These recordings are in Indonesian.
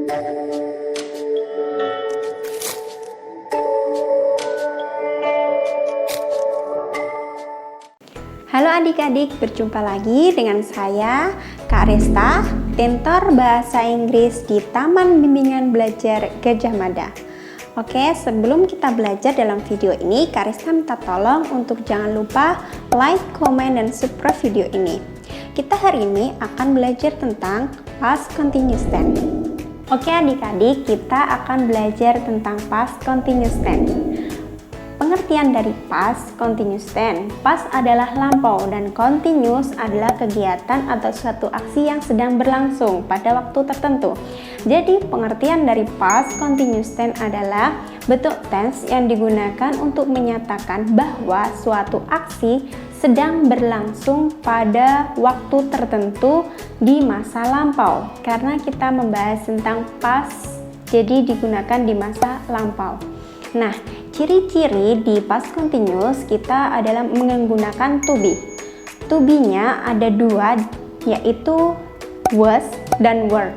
Halo adik-adik, berjumpa lagi dengan saya, Kak Resta, Tentor Bahasa Inggris di Taman Bimbingan Belajar Gajah Mada. Oke, sebelum kita belajar dalam video ini, Kak Resta minta tolong untuk jangan lupa like, comment, dan subscribe video ini. Kita hari ini akan belajar tentang past continuous tense. Oke adik-adik, kita akan belajar tentang past continuous tense. Pengertian dari past continuous tense. Past adalah lampau dan continuous adalah kegiatan atau suatu aksi yang sedang berlangsung pada waktu tertentu. Jadi pengertian dari past continuous tense adalah bentuk tense yang digunakan untuk menyatakan bahwa suatu aksi sedang berlangsung pada waktu tertentu di masa lampau. Karena kita membahas tentang past, jadi digunakan di masa lampau. Nah, ciri-ciri di past continuous kita adalah menggunakan to be. To be-nya ada dua, yaitu was dan were.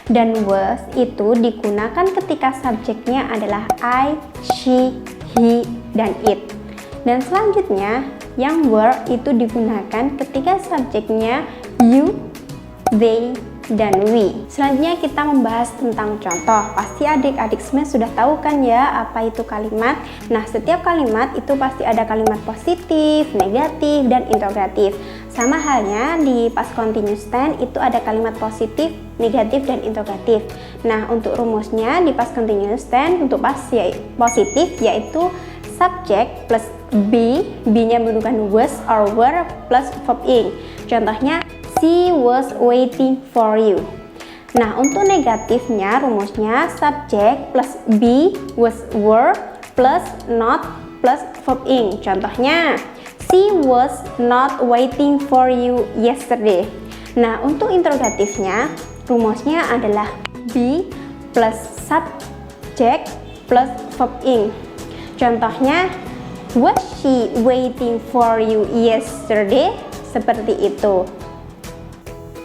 Dan was itu digunakan ketika subjeknya adalah I, she, he, dan it. Dan selanjutnya yang were itu digunakan ketika subjeknya you, they, dan we. Selanjutnya kita membahas tentang contoh. Pasti adik-adik semua sudah tahu kan ya apa itu kalimat. Nah, setiap kalimat itu pasti ada kalimat positif, negatif, dan interrogatif. Sama halnya di past continuous tense itu ada kalimat positif, negatif, dan interrogatif. Nah, untuk rumusnya di past continuous tense untuk past positif yaitu subject plus be, be-nya menggunakan was or were plus verb ing. Contohnya she was waiting for you. Nah, untuk negatifnya rumusnya subject plus be, was, were plus not plus verb ing. Contohnya she was not waiting for you yesterday. Nah, untuk interrogatifnya rumusnya adalah be plus subject plus verb ing. Contohnya was she waiting for you yesterday? Seperti itu.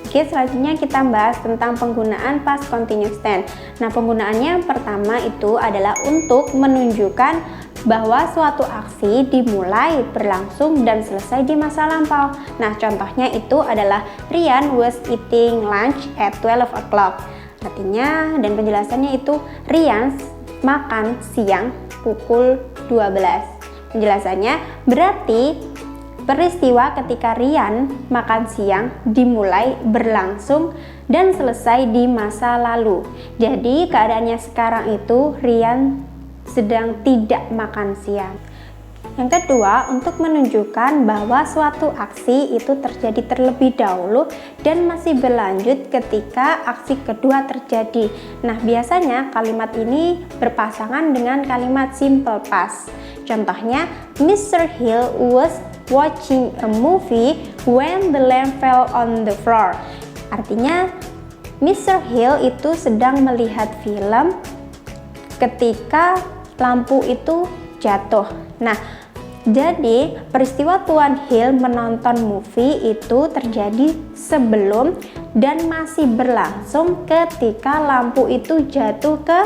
Oke, selanjutnya kita bahas tentang penggunaan past continuous tense. Nah, penggunaannya yang pertama itu adalah untuk menunjukkan bahwa suatu aksi dimulai, berlangsung, dan selesai di masa lampau. Nah, contohnya itu adalah Ryan was eating lunch at 12 o'clock. Artinya dan penjelasannya itu Ryan makan siang pukul 12. Penjelasannya berarti peristiwa ketika Ryan makan siang dimulai, berlangsung, dan selesai di masa lalu. Jadi keadaannya sekarang itu Ryan sedang tidak makan siang. Yang kedua, untuk menunjukkan bahwa suatu aksi itu terjadi terlebih dahulu dan masih berlanjut ketika aksi kedua terjadi. Nah, biasanya kalimat ini berpasangan dengan kalimat simple past. Contohnya, Mr. Hill was watching a movie when the lamp fell on the floor. Artinya, Mr. Hill itu sedang melihat film ketika lampu itu jatuh. Nah, jadi peristiwa Tuan Hill menonton movie itu terjadi sebelum dan masih berlangsung ketika lampu itu jatuh ke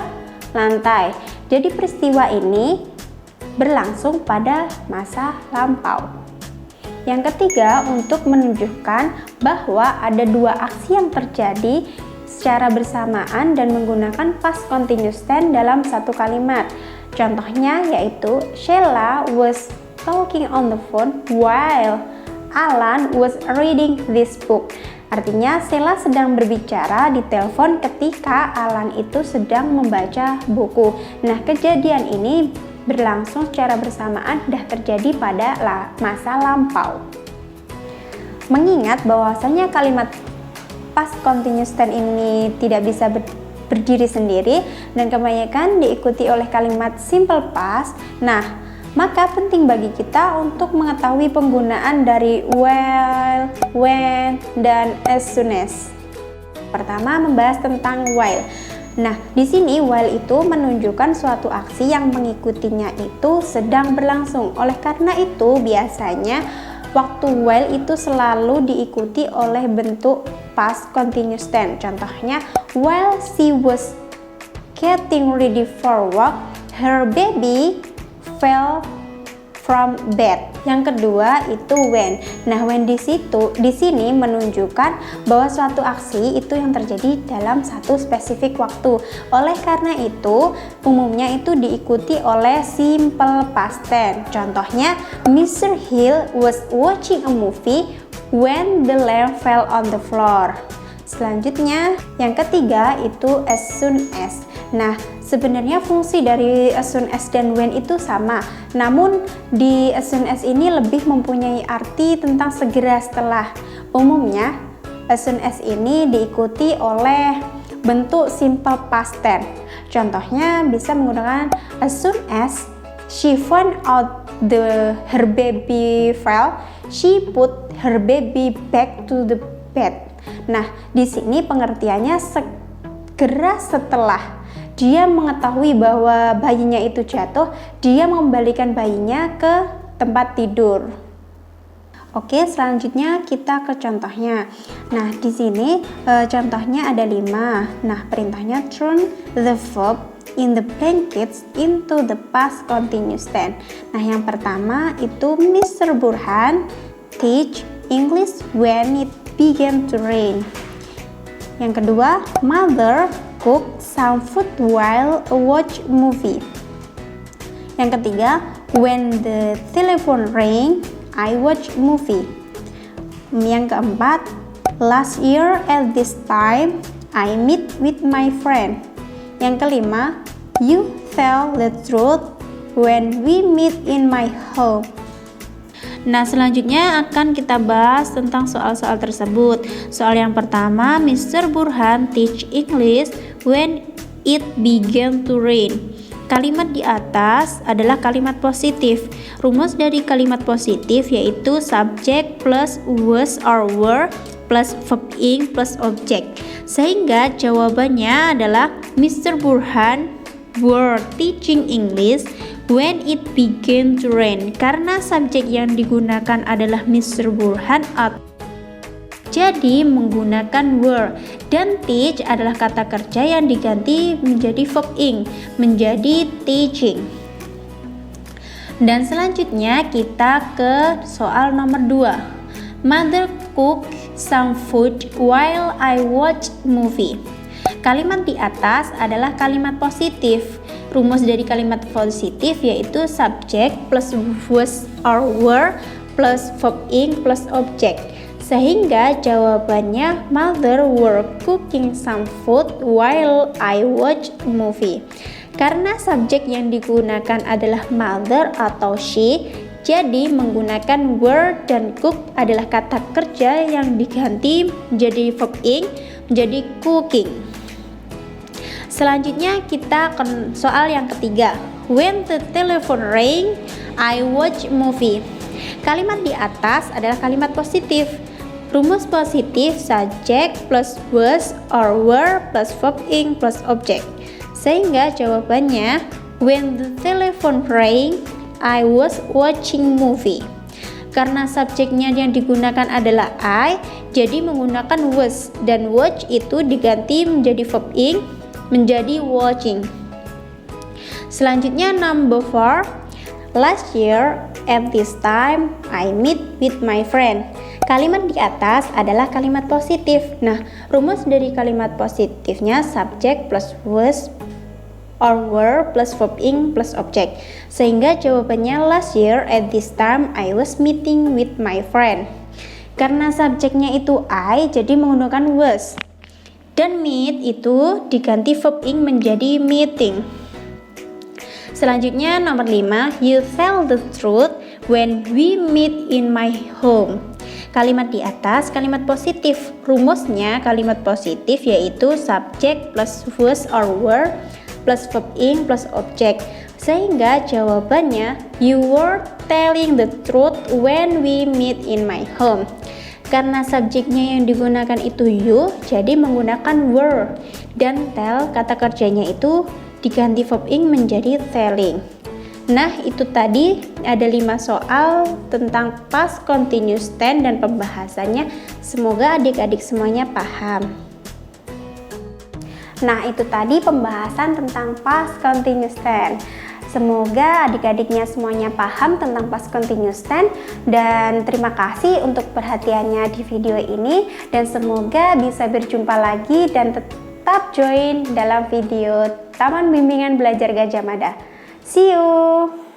lantai. Jadi peristiwa ini berlangsung pada masa lampau. Yang ketiga, untuk menunjukkan bahwa ada dua aksi yang terjadi secara bersamaan dan menggunakan past continuous tense dalam satu kalimat. Contohnya yaitu Sheila was talking on the phone while Alan was reading this book. Artinya Sheila sedang berbicara di telepon ketika Alan itu sedang membaca buku. Nah, kejadian ini berlangsung secara bersamaan dan terjadi pada masa lampau. Mengingat bahwasanya kalimat past continuous tense ini tidak bisa berdiri sendiri dan kebanyakan diikuti oleh kalimat simple past. Nah, maka penting bagi kita untuk mengetahui penggunaan dari while, when, dan as soon as. Pertama, membahas tentang while. Nah, di sini while itu menunjukkan suatu aksi yang mengikutinya itu sedang berlangsung. Oleh karena itu, biasanya waktu while itu selalu diikuti oleh bentuk past continuous tense. Contohnya, while she was getting ready for work, her baby fell from bed. Yang kedua itu when. Nah, when di sini menunjukkan bahwa suatu aksi itu yang terjadi dalam satu spesifik waktu. Oleh karena itu, umumnya itu diikuti oleh simple past tense. Contohnya, Mr. Hill was watching a movie when the lamp fell on the floor. Selanjutnya, yang ketiga itu as soon as. Nah, sebenarnya fungsi dari as soon as dan when itu sama. Namun, di as soon as ini lebih mempunyai arti tentang segera setelah. Umumnya, as soon as ini diikuti oleh bentuk simple past tense. Contohnya bisa menggunakan as soon as she found out her baby fell, she put her baby back to the bed. Nah, di sini pengertiannya segera setelah dia mengetahui bahwa bayinya itu jatuh, dia mengembalikan bayinya ke tempat tidur. Oke, selanjutnya kita ke contohnya. Nah, di sini contohnya ada 5. Nah, perintahnya turn the verb in the blankets into the past continuous tense. Nah, yang pertama itu Mr. Burhan teach English when it began to rain. Yang kedua, Mother cook some food while watch movie. Yang ketiga, when the telephone ring, I watch movie. Yang keempat, last year at this time, I meet with my friend. Yang kelima, you tell the truth when we meet in my home. Nah, selanjutnya akan kita bahas tentang soal-soal tersebut. Soal yang pertama, Mr. Burhan teach English when it began to rain. Kalimat di atas adalah kalimat positif. Rumus dari kalimat positif yaitu subject plus was or were plus verb ing plus object. Sehingga jawabannya adalah Mr. Burhan were teaching English when it began to rain. Karena subjek yang digunakan adalah Mr. Burhan, jadi menggunakan were, dan teach adalah kata kerja yang diganti menjadi verb ing, menjadi teaching. Dan selanjutnya kita ke soal nomor 2. Mother cook some food while I watch movie. Kalimat di atas adalah kalimat positif. Rumus dari kalimat positif yaitu subject plus was or were plus verb ing plus object. Sehingga jawabannya Mother were cooking some food while I watch movie. Karena subjek yang digunakan adalah mother atau she, jadi menggunakan were dan cook adalah kata kerja yang diganti menjadi verb ing menjadi cooking. Selanjutnya kita ke soal yang ketiga. When the telephone ring, I watch movie. Kalimat di atas adalah kalimat positif. Rumus positif subject plus was or were plus verb ing plus object. Sehingga jawabannya when the telephone ring, I was watching movie. Karena subjeknya yang digunakan adalah I, jadi menggunakan was, dan watch itu diganti menjadi verb ing menjadi watching. Selanjutnya number 4. Last year at this time I meet with my friend. Kalimat di atas adalah kalimat positif. Nah, rumus dari kalimat positifnya subject plus was or were plus verb ing plus object. Sehingga jawabannya last year at this time I was meeting with my friend. Karena subjeknya itu I, jadi menggunakan was. Dan meet itu diganti verb ing menjadi meeting. Selanjutnya nomor 5, you tell the truth when we meet in my home. Kalimat di atas kalimat positif. Rumusnya kalimat positif yaitu subject plus was or were plus verb ing plus object. Sehingga jawabannya you were telling the truth when we meet in my home. Karena subjeknya yang digunakan itu you, jadi menggunakan were, dan tell kata kerjanya itu diganti verb ing menjadi telling. Nah, itu tadi ada 5 soal tentang past continuous tense dan pembahasannya. Semoga adik-adik semuanya paham. Nah, itu tadi pembahasan tentang past continuous tense. Semoga adik-adiknya semuanya paham tentang past continuous tense, dan terima kasih untuk perhatiannya di video ini, dan semoga bisa berjumpa lagi dan tetap join dalam video Taman Bimbingan Belajar Gajah Mada. See you!